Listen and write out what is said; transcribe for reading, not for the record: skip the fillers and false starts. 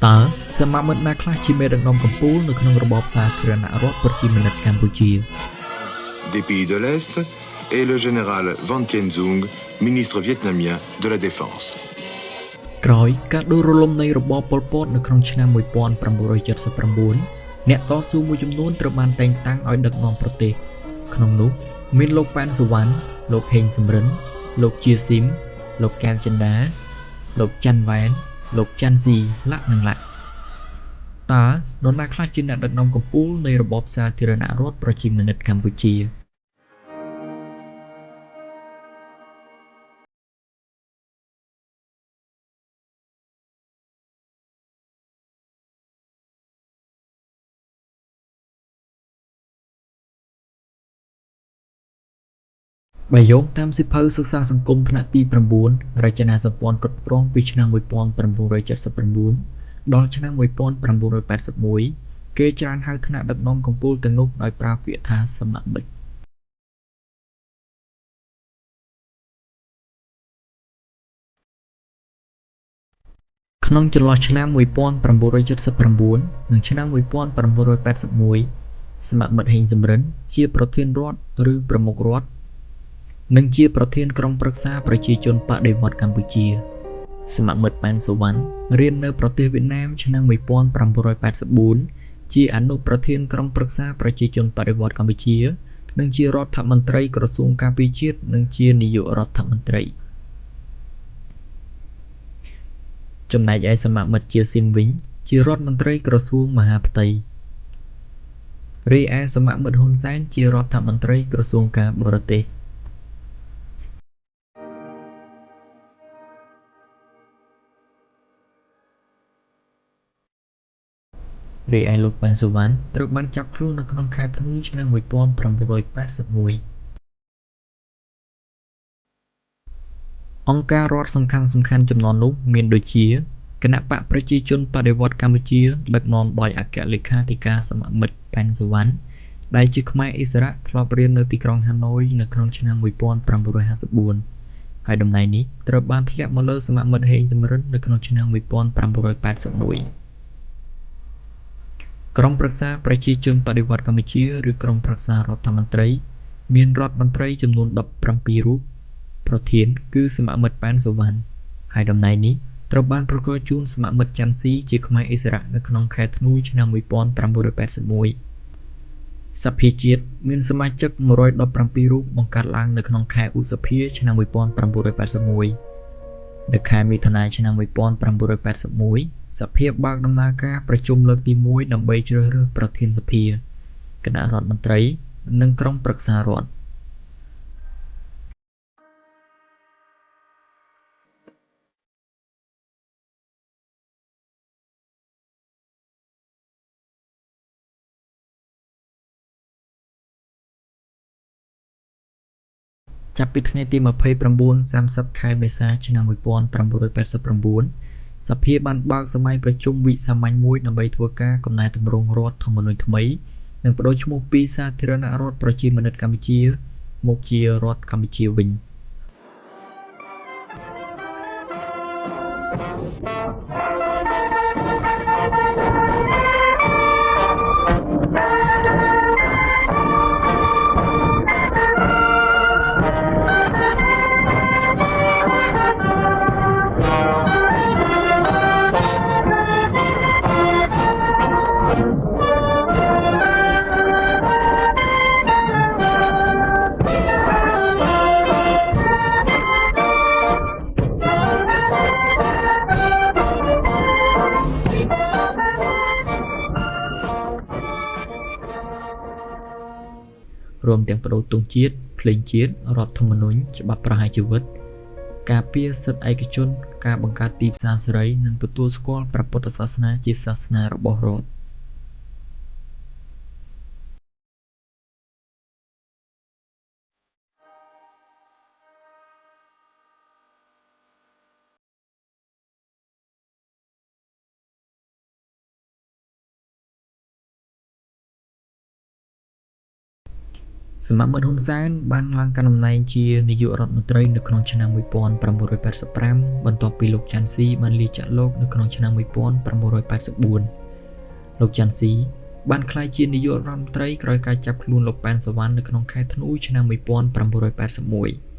តើសមាមិត្តណាខ្លះជាមេដឹកនាំកម្ពុជានៅក្នុងរបបសាធារណរដ្ឋប្រជាមានិតកម្ពុជា Des pays de l'Est et le général Van Kien Dung, ministre vietnamien de la Défense. ក្រោយការដួលរលំនៃរបបប៉ុលពតនៅក្នុងឆ្នាំ1979អ្នកតស៊ូមួយចំនួនត្រូវបានតែងតាំងឲ្យដឹកនាំប្រទេសក្នុងនោះមានលោកប៉ែនសុវណ្ណលោកហេងសំរិនលោកជាស៊ីមលោកកែវចិន្តាលោកច័ន្ទវ៉ែនលោកច័ន្ទស៊ីឡាក់និងឡាក់តើនរណាខ្លះជាអ្នកដឹកនាំកម្ពុជានៃរបបសាធារណរដ្ឋប្រជាមានិតកម្ពុជាបើយោងតាមសៀវភៅសិក្សាសង្គមថ្នាក់ទី9រចនាសម្ព័ន្ធគ្រប់គ្រងពីឆ្នាំ1979ដល់ឆ្នាំ1981គេច្រើនហៅថ្នាក់ដឹកនាំកម្ពុជាទាំងនោះដោយប្រើពាក្យថាសមមិត្តក្នុងចន្លោះឆ្នាំ1979និងឆ្នាំ1981សមមិត្តហេងសំរិនជាប្រធានរដ្ឋឬប្រមុខរដ្ឋនិងជាប្រធានក្រុមប្រឹក្សាប្រជាជនបដិវត្តន៍កម្ពុជាសមមិត្តប៉ែនសុវណ្ណរៀននៅប្រទេសវៀតណាមឆ្នាំ1984ជាអនុប្រធានក្រុមប្រឹក្សាប្រជាជនបដិវត្តន៍កម្ពុជានិងជារដ្ឋមន្ត្រីក្រសួងការពារជាតិនិងជានាយករដ្ឋមន្ត្រីចំណែកឯសមមិត្តជាស៊ីមវិញជារដ្ឋមន្ត្រីក្រសួងមហាផ្ទៃរីឯសមមិត្តហ៊ុនសែនជារដ្ឋមន្ត្រីក្រសួងការបរទេសរីឯលោកប៉ែនសុវណ្ណត្រូវបានចាប់ខ្លួននៅក្នុងខែធ្នូឆ្នាំ1981អង្គការរដ្ឋសំខាន់ៗចំនួននោះមានដូចជាគណៈបកប្រជាជនបដិវត្តន៍កម្ពុជាដឹកនាំដោយអគ្គលេខាធិការសមមិត្តប៉ែនសុវណ្ណដែលជាខ្មែរឥស្សរៈធ្លាប់រៀននៅទីក្រុងហាណូយនៅក្នុងឆ្នាំ1954ហើយតំណែងនេះត្រូវបានធ្លាក់មកលើសមមិត្តហេងសំរិននៅក្នុងឆ្នាំ1981ក្រុមប្រឹក្សាប្រជាជនបដិវត្តន៍កម្ពុជាឬក្រុមប្រឹក្សារដ្ឋមន្ត្រីមានរដ្ឋមន្ត្រីចំនួន17រូបប្រធានគឺសមមិត្តប៉ែនសុវណ្ណហើយតំណែងនេះត្រូវបានប្រគល់ជូនសមមិត្តច័ន្ទស៊ីជាខ្មែរឥស្សរៈនៅក្នុងខែធ្នូឆ្នាំ1981សភាជាតិមានសមាជិក117រូបបង្កើតឡើងនៅក្នុងខែឧសភាឆ្នាំ1981នៅខែមិថុនាឆ្នាំ1981សភាបើកដំណើរការប្រជុំលើកទី1ដើម្បីជ្រើសរើសប្រធានសភាគណៈរដ្ឋមន្ត្រីនិងក្រុមប្រឹក្សារដ្ឋចាប់ពីថ្ងៃទី29-30 ខែមេសាឆ្នាំ1989សភាបានបើកសម័យប្រជុំវិសាមញ្ញមួយដើម្បីធ្វើការកំណែទម្រង់រដ្ឋធម្មនុញ្ញថ្មីនិងប្តូរឈ្មោះពីសាធារណរដ្ឋប្រជាមានិតកម្ពុជាមកជារដ្ឋកម្ពុជាវិញរួមទាំងបដូរទង់ជាតិភ្លេងជាតិរដ្ឋធម្មនុញ្ញច្បាប់ប្រហារជីវិតការពារសិទ្ធិឯកជនការបង្កើតទីផ្សារសេរីនិងទទួលស្គាល់ព្រះពុទ្ធសាសនាជាសាសនារបស់រដ្ឋ សមមិត្តហ៊ុនសែនបានឡើងកាន់តំណែងជានាយករដ្ឋមន្ត្រីនៅក្នុងឆ្នាំ1985បន្ទាប់ពីលោកចាន់ស៊ីបានលាចាកលោកនៅក្នុងឆ្នាំ1984លោកចាន់ស៊ីបានក្លាយជានាយករដ្ឋមន្ត្រីក្រោយការចាប់ខ្លួនលោកប៉ែនសវណ្ណនៅក្នុងខែធ្នូឆ្នាំ1981